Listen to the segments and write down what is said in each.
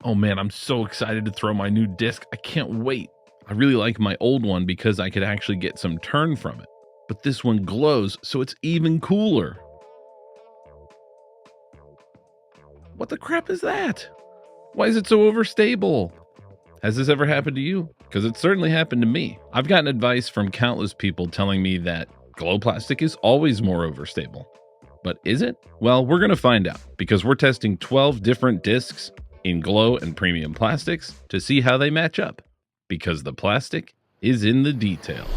Oh man, I'm so excited to throw my new disc. I can't wait. I really like my old one because I could actually get some turn from it. But this one glows, so it's even cooler. What the crap is that? Why is it so overstable? Has this ever happened to you? Because it certainly happened to me. I've gotten advice from countless people telling me that glow plastic is always more overstable. But is it? Well, we're going to find out because we're testing 12 different discs in glow and premium plastics to see how they match up. Because the plastic is in the details.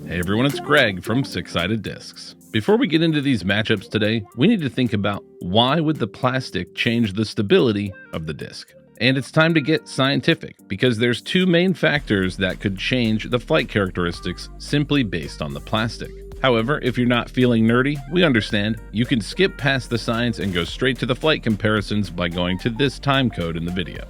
Hey everyone, it's Greg from Six Sided Discs. Before we get into these matchups today, we need to think about why would the plastic change the stability of the disc? And it's time to get scientific because there's two main factors that could change the flight characteristics simply based on the plastic. However, if you're not feeling nerdy, we understand. You can skip past the science and go straight to the flight comparisons by going to this time code in the video.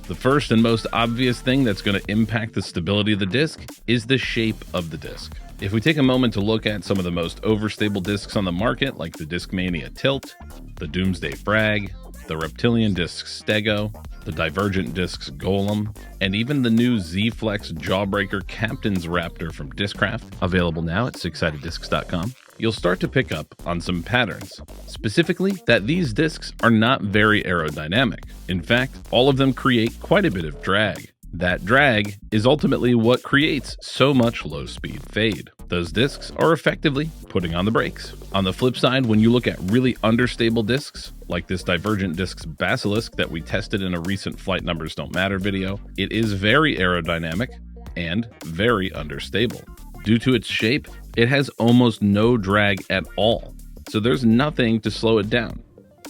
The first and most obvious thing that's going to impact the stability of the disc is the shape of the disc. If we take a moment to look at some of the most overstable discs on the market, like the Discmania Tilt, the Doomsday Frag, the Reptilian Discs Stego, the Divergent Discs Golem, and even the new Z-Flex Jawbreaker Captain's Raptor from Discraft, available now at sixsideddiscs.com, you'll start to pick up on some patterns. Specifically, that these discs are not very aerodynamic. In fact, all of them create quite a bit of drag. That drag is ultimately what creates so much low-speed fade. Those discs are effectively putting on the brakes. On the flip side, when you look at really understable discs, like this Divergent Discs Basilisk that we tested in a recent Flight Numbers Don't Matter video, it is very aerodynamic and very understable. Due to its shape, it has almost no drag at all, so there's nothing to slow it down.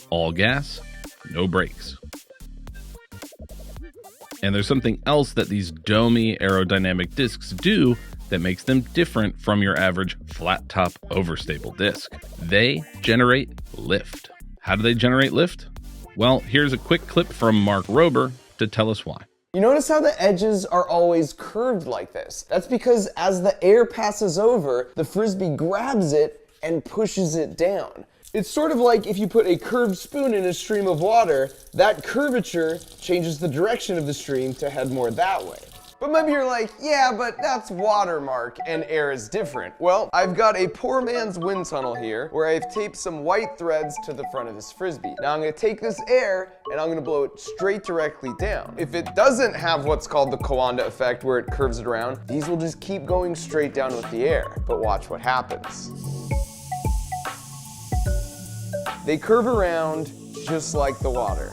All gas, no brakes. And there's something else that these domey aerodynamic discs do that makes them different from your average flat top overstable disc. They generate lift. How do they generate lift? Well, here's a quick clip from Mark Rober to tell us why. You notice how the edges are always curved like this? That's because as the air passes over, the Frisbee grabs it and pushes it down. It's sort of like if you put a curved spoon in a stream of water, that curvature changes the direction of the stream to head more that way. But maybe you're like, yeah, but that's water, Mark, and air is different. Well, I've got a poor man's wind tunnel here where I've taped some white threads to the front of this Frisbee. Now I'm gonna take this air and I'm gonna blow it straight directly down. If it doesn't have what's called the Coanda effect where it curves it around, these will just keep going straight down with the air. But watch what happens. They curve around just like the water.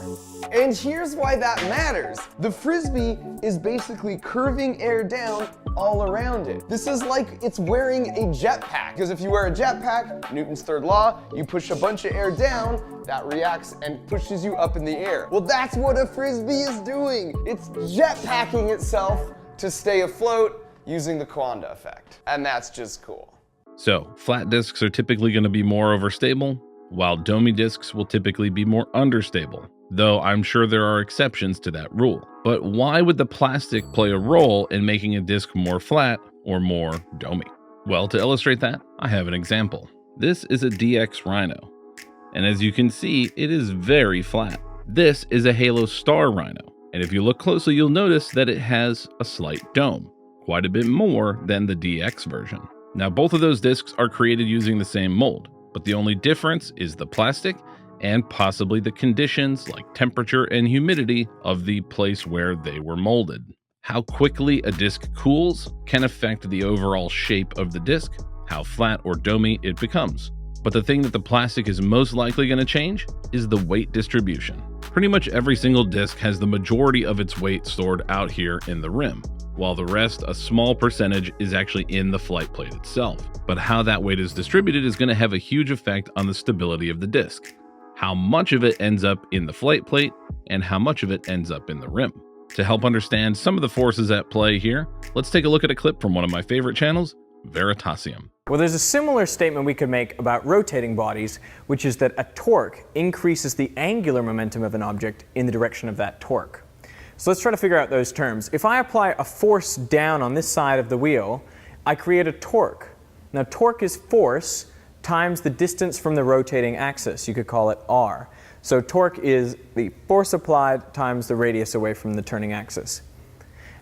And here's why that matters. The Frisbee is basically curving air down all around it. This is like it's wearing a jetpack. Because if you wear a jetpack, Newton's third law, you push a bunch of air down, that reacts and pushes you up in the air. Well, that's what a Frisbee is doing. It's jetpacking itself to stay afloat using the Coanda effect. And that's just cool. So, flat discs are typically going to be more overstable, while domey discs will typically be more understable, though I'm sure there are exceptions to that rule. But why would the plastic play a role in making a disc more flat or more domey? Well, to illustrate that, I have an example. This is a DX Rhino, and as you can see, it is very flat. This is a Halo Star Rhino, and if you look closely, you'll notice that it has a slight dome, quite a bit more than the DX version. Now, both of those discs are created using the same mold, but the only difference is the plastic and possibly the conditions like temperature and humidity of the place where they were molded. How quickly a disc cools can affect the overall shape of the disc, how flat or domey it becomes. But the thing that the plastic is most likely going to change is the weight distribution. Pretty much every single disc has the majority of its weight stored out here in the rim, while the rest, a small percentage, is actually in the flight plate itself. But how that weight is distributed is going to have a huge effect on the stability of the disc. How much of it ends up in the flight plate and how much of it ends up in the rim. To help understand some of the forces at play here, let's take a look at a clip from one of my favorite channels, Veritasium. Well, there's a similar statement we could make about rotating bodies, which is that a torque increases the angular momentum of an object in the direction of that torque. So let's try to figure out those terms. If I apply a force down on this side of the wheel, I create a torque. Now, torque is force times the distance from the rotating axis. You could call it r. So torque is the force applied times the radius away from the turning axis.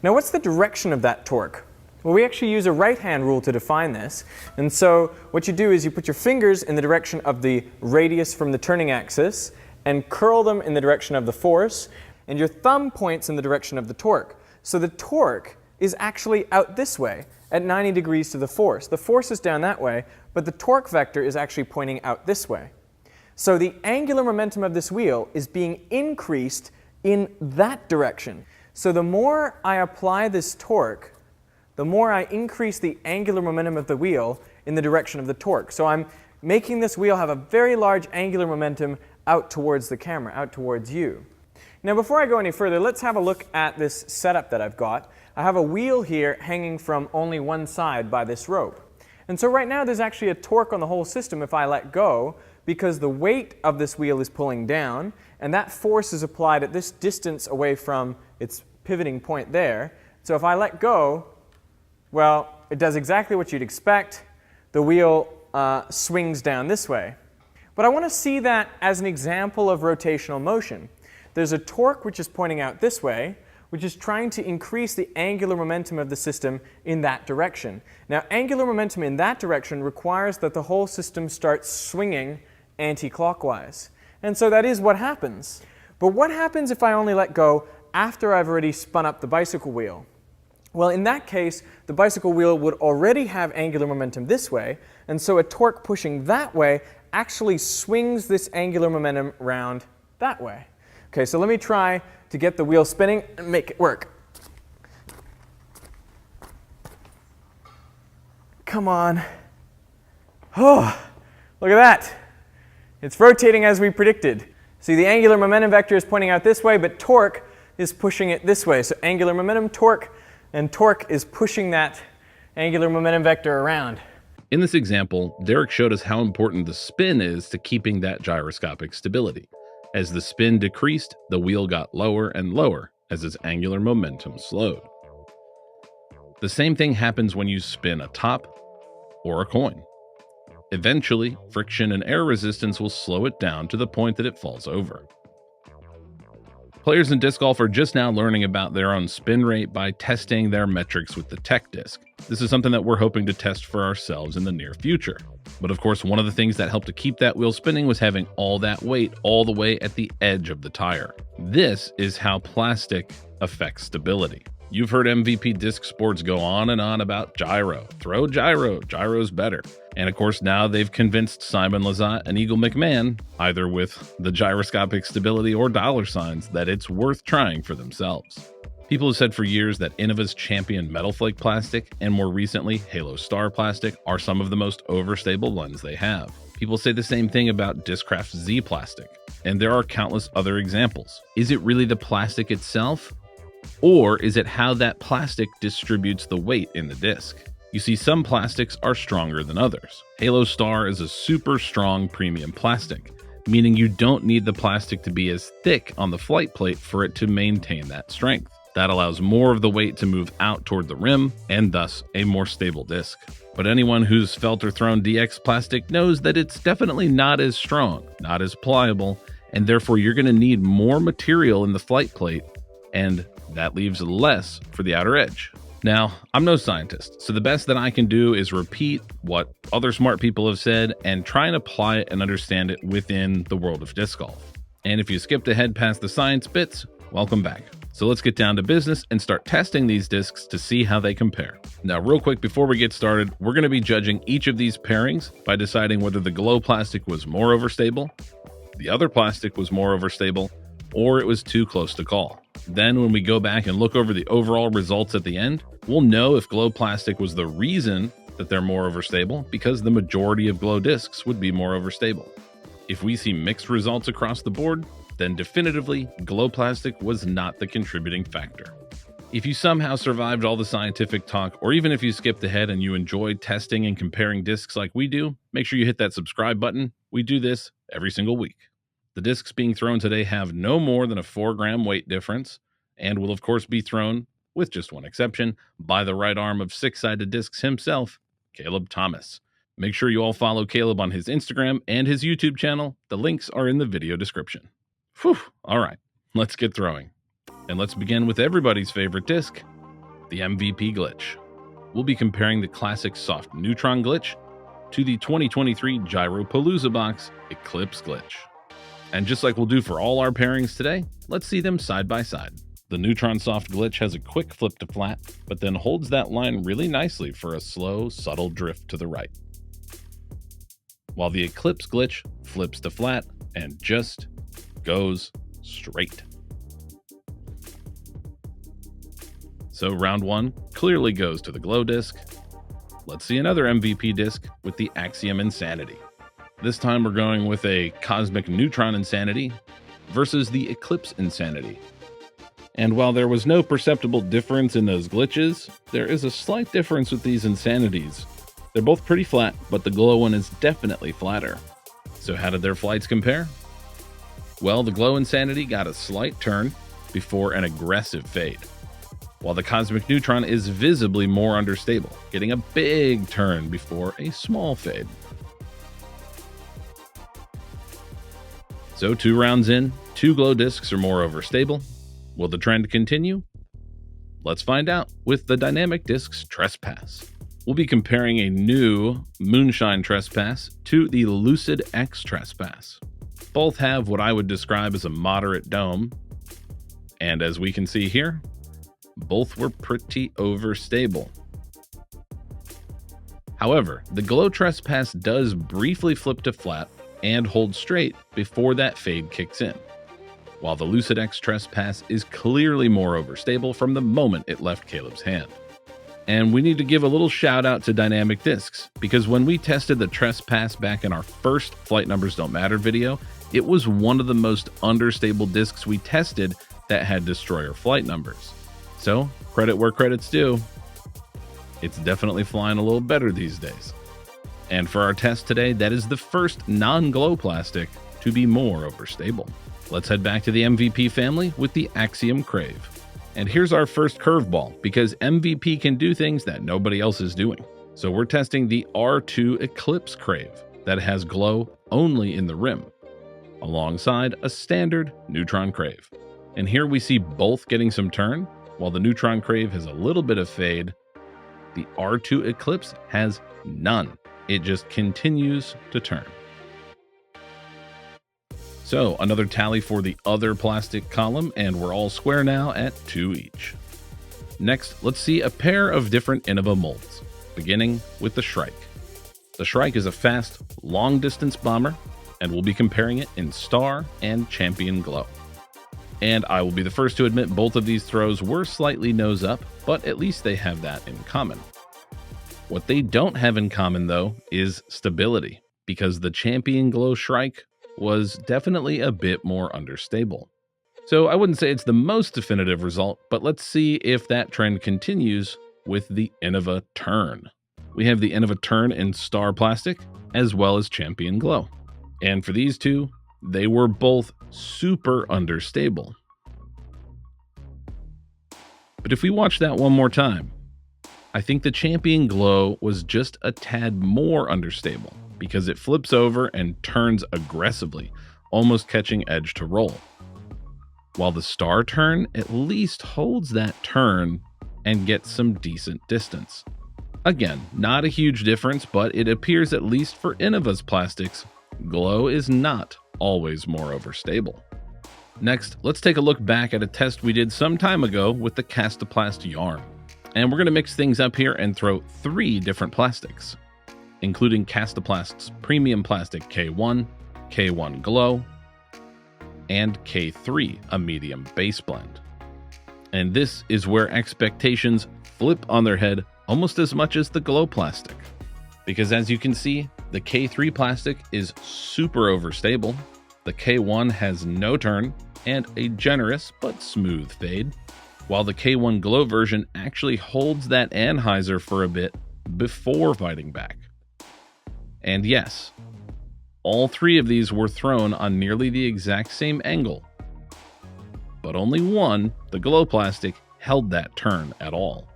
Now what's the direction of that torque? Well, we actually use a right-hand rule to define this. And so what you do is you put your fingers in the direction of the radius from the turning axis and curl them in the direction of the force, and your thumb points in the direction of the torque. So the torque is actually out this way at 90 degrees to the force. The force is down that way, but the torque vector is actually pointing out this way. So the angular momentum of this wheel is being increased in that direction. So the more I apply this torque, the more I increase the angular momentum of the wheel in the direction of the torque. So I'm making this wheel have a very large angular momentum out towards the camera, out towards you. Now before I go any further, let's have a look at this setup that I've got. I have a wheel here hanging from only one side by this rope. And so right now there's actually a torque on the whole system if I let go, because the weight of this wheel is pulling down, and that force is applied at this distance away from its pivoting point there. So if I let go, well, it does exactly what you'd expect. The wheel swings down this way. But I want to see that as an example of rotational motion. There's a torque which is pointing out this way, which is trying to increase the angular momentum of the system in that direction. Now, angular momentum in that direction requires that the whole system starts swinging anti-clockwise. And so that is what happens. But what happens if I only let go after I've already spun up the bicycle wheel? Well, in that case, the bicycle wheel would already have angular momentum this way, and so a torque pushing that way actually swings this angular momentum round that way. Okay, so let me try to get the wheel spinning and make it work. Come on. Oh, look at that. It's rotating as we predicted. See, the angular momentum vector is pointing out this way, but torque is pushing it this way. So angular momentum, torque, and torque is pushing that angular momentum vector around. In this example, Derek showed us how important the spin is to keeping that gyroscopic stability. As the spin decreased, the wheel got lower and lower as its angular momentum slowed. The same thing happens when you spin a top or a coin. Eventually, friction and air resistance will slow it down to the point that it falls over. Players in disc golf are just now learning about their own spin rate by testing their metrics with the tech disc. This is something that we're hoping to test for ourselves in the near future. But of course, one of the things that helped to keep that wheel spinning was having all that weight all the way at the edge of the tire. This is how plastic affects stability. You've heard MVP disc sports go on and on about gyro. Throw gyro, gyro's better. And of course, now they've convinced Simon Lizotte and Eagle McMahon, either with the gyroscopic stability or dollar signs, that it's worth trying for themselves. People have said for years that Innova's Champion Metal Flake plastic and more recently Halo Star plastic are some of the most overstable ones they have. People say the same thing about Discraft's Z plastic, and there are countless other examples. Is it really the plastic itself? Or is it how that plastic distributes the weight in the disc? You see, some plastics are stronger than others. Halo Star is a super strong premium plastic, meaning you don't need the plastic to be as thick on the flight plate for it to maintain that strength. That allows more of the weight to move out toward the rim, and thus a more stable disc. But anyone who's felt or thrown DX plastic knows that it's definitely not as strong, not as pliable, and therefore you're going to need more material in the flight plate, and that leaves less for the outer edge. Now, I'm no scientist, so the best that I can do is repeat what other smart people have said and try and apply it and understand it within the world of disc golf. And if you skipped ahead past the science bits, welcome back. So let's get down to business and start testing these discs to see how they compare. Now, real quick before we get started, we're going to be judging each of these pairings by deciding whether the glow plastic was more overstable, the other plastic was more overstable, or it was too close to call. Then when we go back and look over the overall results at the end, we'll know if glow plastic was the reason that they're more overstable, because the majority of glow discs would be more overstable. If we see mixed results across the board, then definitively glow plastic was not the contributing factor. If you somehow survived all the scientific talk, or even if you skipped ahead and you enjoyed testing and comparing discs like we do, make sure you hit that subscribe button. We do this every single week. The discs being thrown today have no more than a 4-gram weight difference, and will of course be thrown, with just one exception, by the right arm of six-sided discs himself, Caleb Thomas. Make sure you all follow Caleb on his Instagram and his YouTube channel. The links are in the video description. Whew, all right, let's get throwing. And let's begin with everybody's favorite disc, the MVP glitch. We'll be comparing the classic soft neutron glitch to the 2023 Gyropalooza box Eclipse glitch. And just like we'll do for all our pairings today, let's see them side by side. The neutron soft glitch has a quick flip to flat, but then holds that line really nicely for a slow, subtle drift to the right. While the Eclipse glitch flips to flat and just goes straight. So round one clearly goes to the glow disc. Let's see another MVP disc with the Axiom Insanity. This time we're going with a Cosmic Neutron Insanity versus the Eclipse Insanity. And while there was no perceptible difference in those glitches, there is a slight difference with these Insanities. They're both pretty flat, but the glow one is definitely flatter. So how did their flights compare? Well, the glow Insanity got a slight turn before an aggressive fade, while the Cosmic Neutron is visibly more understable, getting a big turn before a small fade. So 2 rounds in, 2 glow discs are more overstable. Will the trend continue? Let's find out with the Dynamic Discs Trespass. We'll be comparing a new Moonshine Trespass to the Lucid X Trespass. Both have what I would describe as a moderate dome, and as we can see here, both were pretty overstable. However, the Glow Trespass does briefly flip to flat and hold straight before that fade kicks in, while the Lucid X Trespass is clearly more overstable from the moment it left Caleb's hand. And we need to give a little shout out to Dynamic Discs, because when we tested the Trespass back in our first Flight Numbers Don't Matter video, it was one of the most understable discs we tested that had Destroyer flight numbers. So, credit where credit's due. It's definitely flying a little better these days. And for our test today, that is the first non-glow plastic to be more overstable. Let's head back to the MVP family with the Axiom Crave. And here's our first curveball, because MVP can do things that nobody else is doing. So we're testing the R2 Eclipse Crave that has glow only in the rim, alongside a standard Neutron Crave. And here we see both getting some turn. While the Neutron Crave has a little bit of fade, the R2 Eclipse has none. It just continues to turn. So another tally for the other plastic column, and we're all square now at 2 each. Next, let's see a pair of different Innova molds, beginning with the Shrike. The Shrike is a fast, long-distance bomber, and we'll be comparing it in Star and Champion Glow. And I will be the first to admit both of these throws were slightly nose up, but at least they have that in common. What they don't have in common, though, is stability, because the Champion Glow Shrike was definitely a bit more understable. So I wouldn't say it's the most definitive result, but let's see if that trend continues with the Innova Turn. We have the Innova Turn in Star Plastic, as well as Champion Glow. And for these two, they were both super understable. But if we watch that one more time, I think the Champion Glow was just a tad more understable, because it flips over and turns aggressively, almost catching edge to roll. While the Star Turn at least holds that turn and gets some decent distance. Again, not a huge difference, but it appears, at least for Innova's plastics, glow is not always more overstable. Next, let's take a look back at a test we did some time ago with the Castoplast yarn. And we're going to mix things up here and throw 3 different plastics, including Castoplast's Premium Plastic K1, K1 Glow, and K3, a medium base blend. And this is where expectations flip on their head almost as much as the Glow plastic. Because as you can see, the K3 plastic is super overstable, the K1 has no turn, and a generous but smooth fade, while the K1 Glow version actually holds that anhyzer for a bit before fighting back. And yes, all 3 of these were thrown on nearly the exact same angle, but only one, the Glow plastic, held that turn at all.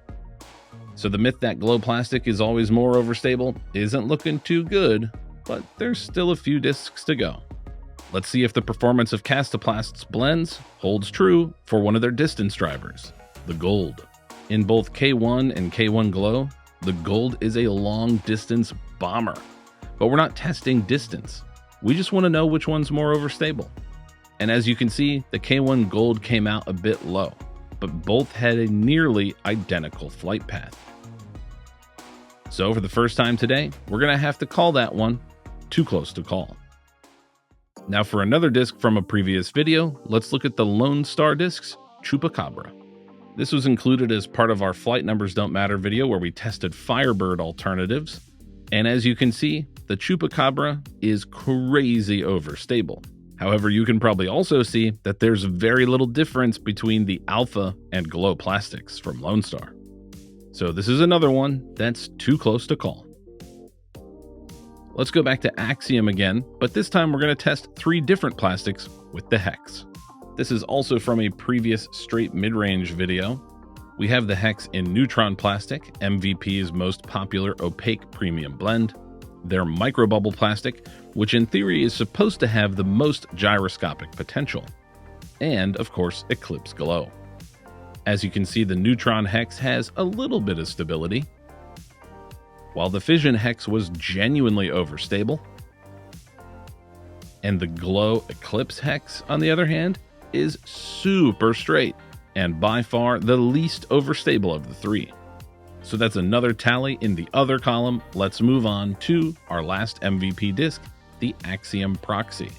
So the myth that glow plastic is always more overstable isn't looking too good, but there's still a few discs to go. Let's see if the performance of Castoplast's blends holds true for one of their distance drivers, the gold. In both K1 and K1 Glow, the gold is a long distance bomber, but we're not testing distance. We just want to know which one's more overstable. And as you can see, the K1 Gold came out a bit low, but both had a nearly identical flight path. So for the first time today, we're going to have to call that one too close to call. Now for another disc from a previous video, let's look at the Lone Star Discs Chupacabra. This was included as part of our Flight Numbers Don't Matter video where we tested Firebird alternatives. And as you can see, the Chupacabra is crazy overstable. However, you can probably also see that there's very little difference between the Alpha and Glow plastics from Lone Star. So this is another one that's too close to call. Let's go back to Axiom again, but this time we're going to test 3 different plastics with the Hex. This is also from a previous straight mid-range video. We have the Hex in Neutron Plastic, MVP's most popular opaque premium blend, their microbubble plastic, which in theory is supposed to have the most gyroscopic potential, and of course Eclipse Glow. As you can see, the Neutron Hex has a little bit of stability, while the Fission Hex was genuinely overstable, and the Glow Eclipse Hex, on the other hand, is super straight, and by far the least overstable of the 3. So that's another tally in the other column. Let's move on to our last MVP disc, the Axiom Proxy.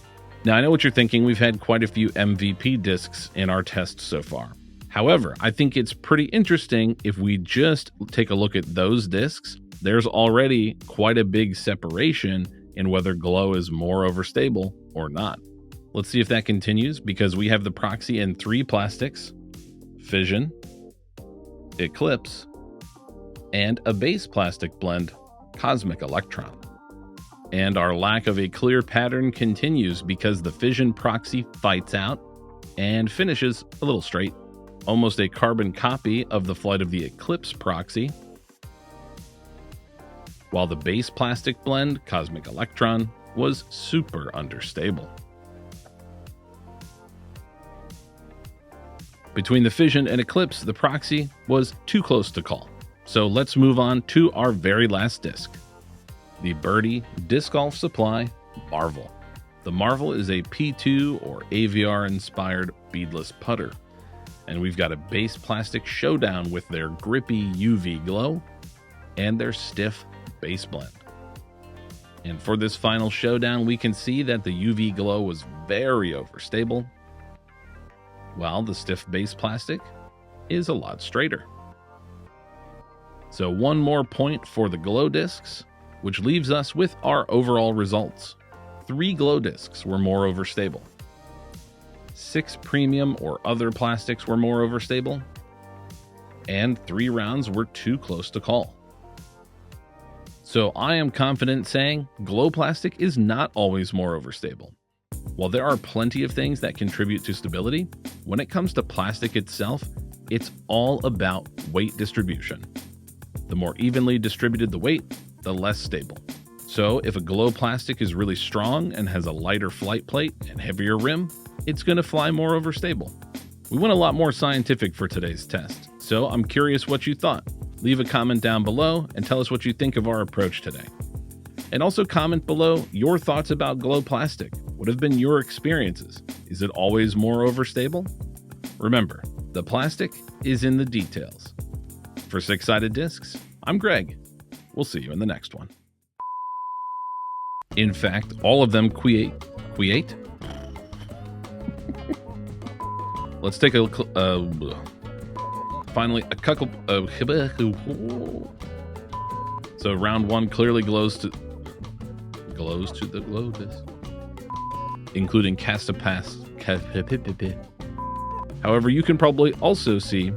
Now I know what you're thinking, we've had quite a few MVP discs in our tests so far. However, I think it's pretty interesting if we just take a look at those discs. There's already quite a big separation in whether Glow is more overstable or not. Let's see if that continues, because we have the Proxy in 3 plastics, Fission, Eclipse, and a base plastic blend, Cosmic Electron. And our lack of a clear pattern continues because the Fission Proxy fights out and finishes a little straight, almost a carbon copy of the flight of the Eclipse Proxy, while the base plastic blend, Cosmic Electron, was super understable. Between the Fission and Eclipse, the Proxy was too close to call. So let's move on to our very last disc, the Birdie Disc Golf Supply Marvel. The Marvel is a P2 or AVR-inspired beadless putter, and we've got a base plastic showdown with their grippy UV glow and their stiff base blend. And for this final showdown, we can see that the UV glow was very overstable, while the stiff base plastic is a lot straighter. So one more point for the glow discs, which leaves us with our overall results. 3 glow discs were more overstable. 6 premium or other plastics were more overstable. And 3 rounds were too close to call. So I am confident saying glow plastic is not always more overstable. While there are plenty of things that contribute to stability, when it comes to plastic itself, it's all about weight distribution. The more evenly distributed the weight, the less stable. So if a glow plastic is really strong and has a lighter flight plate and heavier rim, it's going to fly more overstable. We went a lot more scientific for today's test, so I'm curious what you thought. Leave a comment down below and tell us what you think of our approach today. And also comment below your thoughts about glow plastic. What have been your experiences? Is it always more overstable? Remember, the plastic is in the details. For 6-Sided Discs, I'm Greg. We'll see you in the next one. In fact, all of them create. Let's take a finally a couple. So round 1 clearly glows to the glow disc, including Castopast. However, you can probably also see.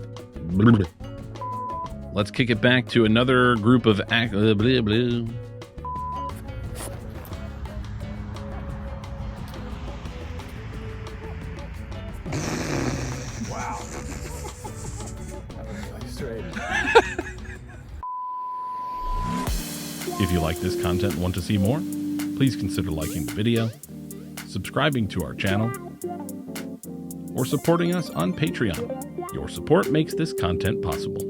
Let's kick it back to another group of Wow. That was really straight. you like this content and want to see more, please consider liking the video, subscribing to our channel, or supporting us on Patreon. Your support makes this content possible.